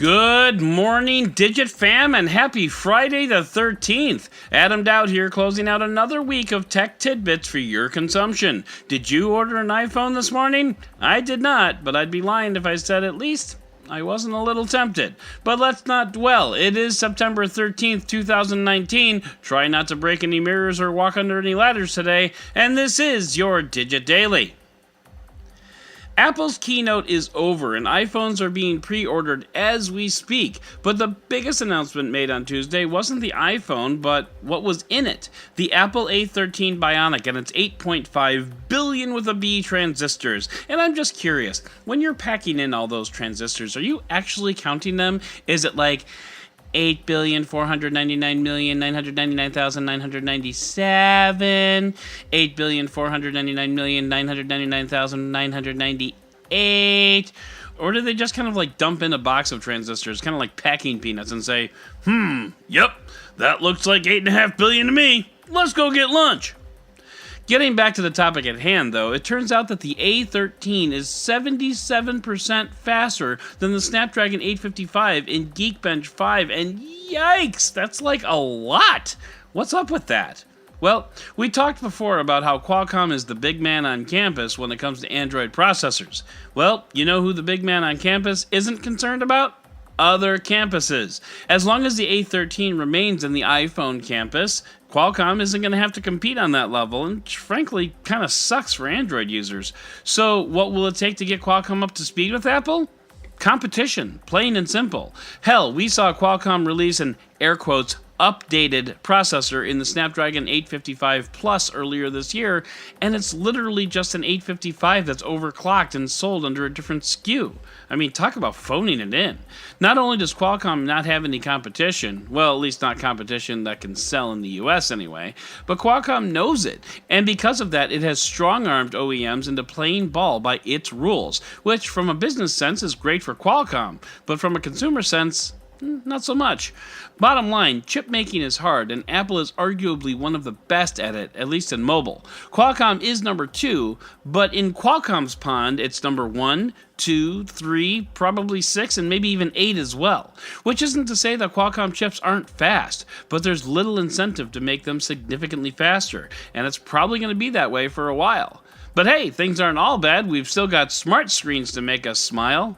Good morning, Dgit fam, and happy Friday the 13th. Adam Dowd here, closing out another week of tech tidbits for your consumption. Did you order an iPhone this morning? I did not, but I'd be lying if I said at least I wasn't a little tempted. But let's not dwell. It is September 13th, 2019. Try not to break any mirrors or walk under any ladders today, and this is your Dgit Daily. Apple's keynote is over and iPhones are being pre-ordered as we speak, but the biggest announcement made on Tuesday wasn't the iPhone, but what was in it. The Apple A13 Bionic and its 8.5 billion with a B transistors. And I'm just curious, when you're packing in all those transistors, are you actually counting them? Is it like 8,499,999,997, 8,499,999,998, or do they just kind of like dump in a box of transistors, kind of like packing peanuts, and say, yep, that looks like 8.5 billion to me. Let's go get lunch. Getting back to the topic at hand, though, it turns out that the A13 is 77% faster than the Snapdragon 855 in Geekbench 5, and yikes, that's like a lot! What's up with that? Well, we talked before about how Qualcomm is the big man on campus when it comes to Android processors. Well, you know who the big man on campus isn't concerned about? Other campuses. As long as the A13 remains in the iPhone campus, Qualcomm isn't going to have to compete on that level, and frankly, kind of sucks for Android users. So what will it take to get Qualcomm up to speed with Apple? Competition, plain and simple. Hell, we saw Qualcomm release an, air quotes, updated processor in the Snapdragon 855 Plus earlier this year, and it's literally just an 855 that's overclocked and sold under a different SKU. I mean, talk about phoning it in. Not only does Qualcomm not have any competition, well, at least not competition that can sell in the US anyway, but Qualcomm knows it, and because of that, it has strong-armed OEMs into playing ball by its rules, which from a business sense is great for Qualcomm, but from a consumer sense, not so much. Bottom line, chip making is hard, and Apple is arguably one of the best at it, at least in mobile. Qualcomm is number 2, but in Qualcomm's pond, it's number 1, 2, 3, probably 6, and maybe even 8 as well. Which isn't to say that Qualcomm chips aren't fast, but there's little incentive to make them significantly faster, and it's probably going to be that way for a while. But hey, things aren't all bad. We've still got smart screens to make us smile.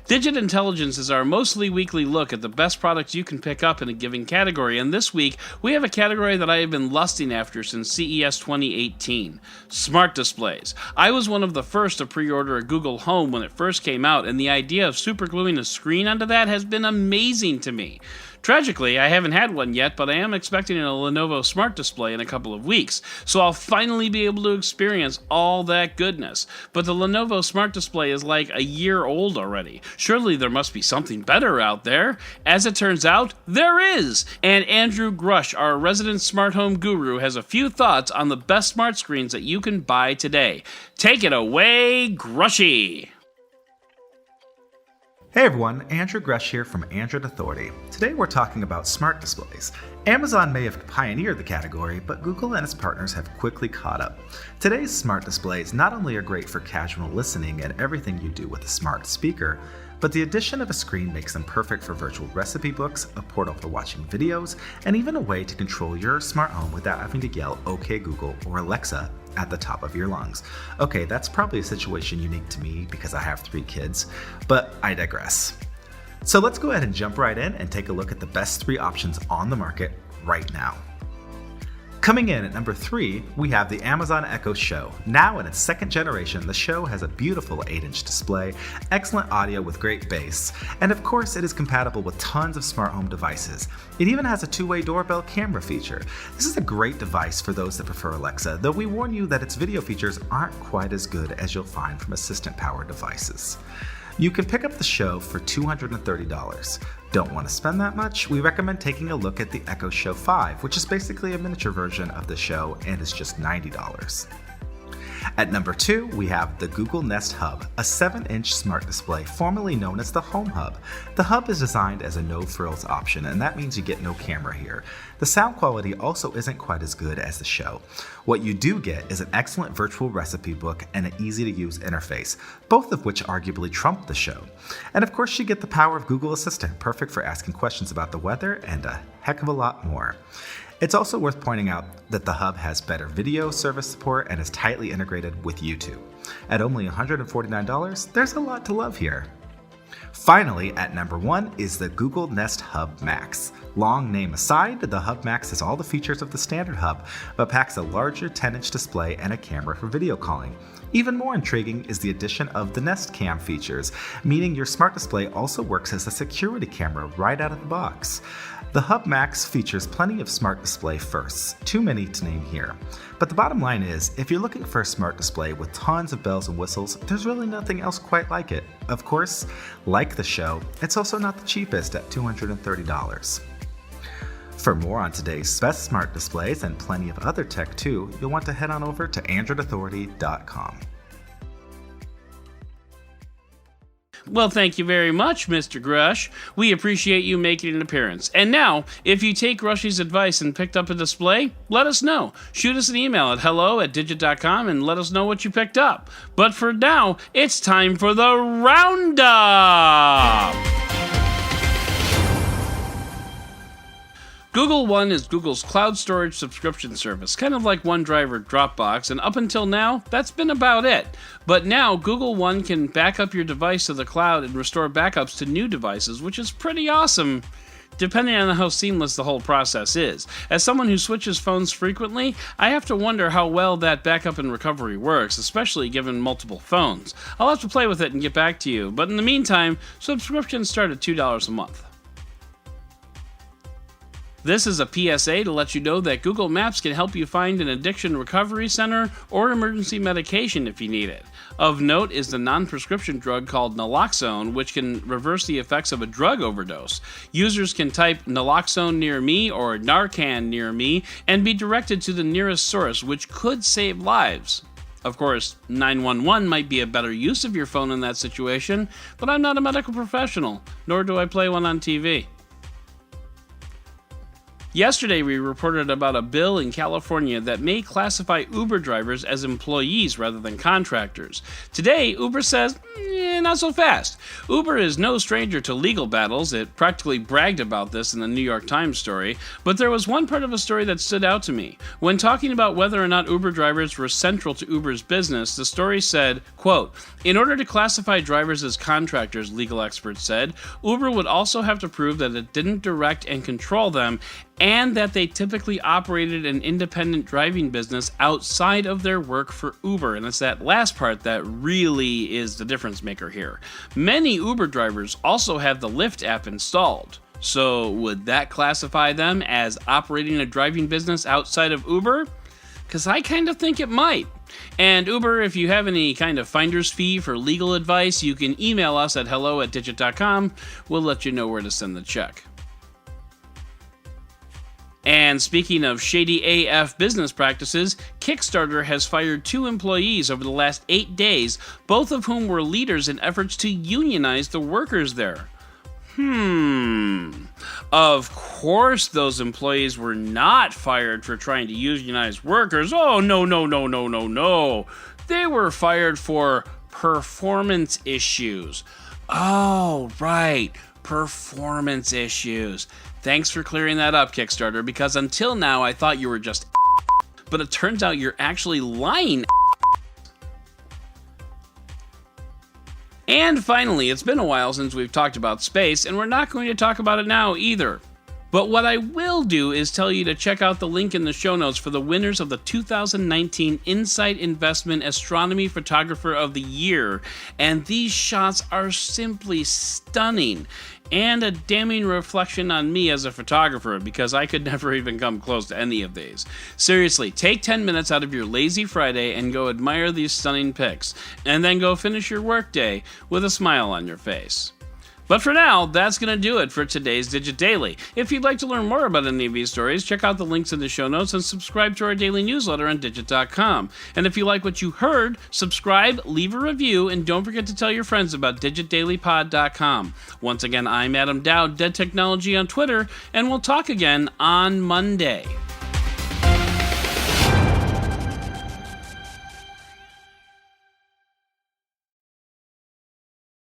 Dgit Intelligence is our mostly weekly look at the best products you can pick up in a given category, and this week we have a category that I have been lusting after since CES 2018, smart displays. I was one of the first to pre-order a Google Home when it first came out, and the idea of supergluing a screen onto that has been amazing to me. Tragically, I haven't had one yet, but I am expecting a Lenovo Smart Display in a couple of weeks, so I'll finally be able to experience all that goodness. But the Lenovo Smart Display is like a year old already. Surely there must be something better out there. As it turns out, there is! And Andrew Grush, our resident smart home guru, has a few thoughts on the best smart screens that you can buy today. Take it away, Grushy! Hey everyone, Andrew Grush here from Android Authority. Today we're talking about smart displays. Amazon may have pioneered the category, but Google and its partners have quickly caught up. Today's smart displays not only are great for casual listening and everything you do with a smart speaker, but the addition of a screen makes them perfect for virtual recipe books, a portal for watching videos, and even a way to control your smart home without having to yell "OK Google" or "Alexa" at the top of your lungs. Okay, that's probably a situation unique to me because I have 3 kids, but I digress. So let's go ahead and jump right in and take a look at the best 3 options on the market right now. Coming in at number 3, we have the Amazon Echo Show. Now in its 2nd generation, the Show has a beautiful 8-inch display, excellent audio with great bass, and of course it is compatible with tons of smart home devices. It even has a 2-way doorbell camera feature. This is a great device for those that prefer Alexa, though we warn you that its video features aren't quite as good as you'll find from assistant-powered devices. You can pick up the Show for $230. Don't want to spend that much? We recommend taking a look at the Echo Show 5, which is basically a miniature version of the Show and is just $90. At number 2, we have the Google Nest Hub, a 7-inch smart display formerly known as the Home Hub. The Hub is designed as a no-frills option, and that means you get no camera here. The sound quality also isn't quite as good as the show. What you do get is an excellent virtual recipe book and an easy-to-use interface, both of which arguably trump the show. And of course, you get the power of Google Assistant, perfect for asking questions about the weather and a heck of a lot more. It's also worth pointing out that the Hub has better video service support and is tightly integrated with YouTube. At only $149, there's a lot to love here. Finally, at number 1 is the Google Nest Hub Max. Long name aside, the Hub Max has all the features of the standard Hub, but packs a larger 10-inch display and a camera for video calling. Even more intriguing is the addition of the Nest Cam features, meaning your smart display also works as a security camera right out of the box. The Hub Max features plenty of smart display firsts, too many to name here. But the bottom line is, if you're looking for a smart display with tons of bells and whistles, there's really nothing else quite like it. Of course, like the show, it's also not the cheapest at $230. For more on today's best smart displays and plenty of other tech too, you'll want to head on over to androidauthority.com. Well, thank you very much, Mr. Grush. We appreciate you making an appearance. And now, if you take Grushy's advice and picked up a display, let us know. Shoot us an email at hello@dgit.com and let us know what you picked up. But for now, it's time for the Roundup! Google One is Google's cloud storage subscription service, kind of like OneDrive or Dropbox, and up until now, that's been about it. But now, Google One can back up your device to the cloud and restore backups to new devices, which is pretty awesome, depending on how seamless the whole process is. As someone who switches phones frequently, I have to wonder how well that backup and recovery works, especially given multiple phones. I'll have to play with it and get back to you, but in the meantime, subscriptions start at $2 a month. This is a PSA to let you know that Google Maps can help you find an addiction recovery center or emergency medication if you need it. Of note is the non-prescription drug called naloxone, which can reverse the effects of a drug overdose. Users can type naloxone near me or Narcan near me and be directed to the nearest source, which could save lives. Of course, 911 might be a better use of your phone in that situation, but I'm not a medical professional, nor do I play one on TV. Yesterday, we reported about a bill in California that may classify Uber drivers as employees rather than contractors. Today, Uber says, not so fast. Uber is no stranger to legal battles. It practically bragged about this in the New York Times story, but there was one part of the story that stood out to me. When talking about whether or not Uber drivers were central to Uber's business, the story said, quote, "In order to classify drivers as contractors, legal experts said, Uber would also have to prove that it didn't direct and control them and that they typically operated an independent driving business outside of their work for Uber." And it's that last part that really is the difference maker here. Many Uber drivers also have the Lyft app installed. So would that classify them as operating a driving business outside of Uber? Because I kind of think it might. And Uber, if you have any kind of finder's fee for legal advice, you can email us at hello@dgit.com. We'll let you know where to send the check. And speaking of shady AF business practices, Kickstarter has fired 2 employees over the last 8 days, both of whom were leaders in efforts to unionize the workers there. Of course those employees were not fired for trying to unionize workers. Oh, no. They were fired for performance issues. Oh, right. Performance issues. Thanks for clearing that up, Kickstarter, because until now I thought you were just but it turns out you're actually lying. And finally, it's been a while since we've talked about space, and we're not going to talk about it now either. But what I will do is tell you to check out the link in the show notes for the winners of the 2019 Insight Investment Astronomy Photographer of the Year. And these shots are simply stunning and a damning reflection on me as a photographer, because I could never even come close to any of these. Seriously, take 10 minutes out of your lazy Friday and go admire these stunning pics, and then go finish your workday with a smile on your face. But for now, that's going to do it for today's Dgit Daily. If you'd like to learn more about any of these stories, check out the links in the show notes and subscribe to our daily newsletter on Dgit.com. And if you like what you heard, subscribe, leave a review, and don't forget to tell your friends about DigitDailyPod.com. Once again, I'm Adam Dowd, Dead Technology on Twitter, and we'll talk again on Monday.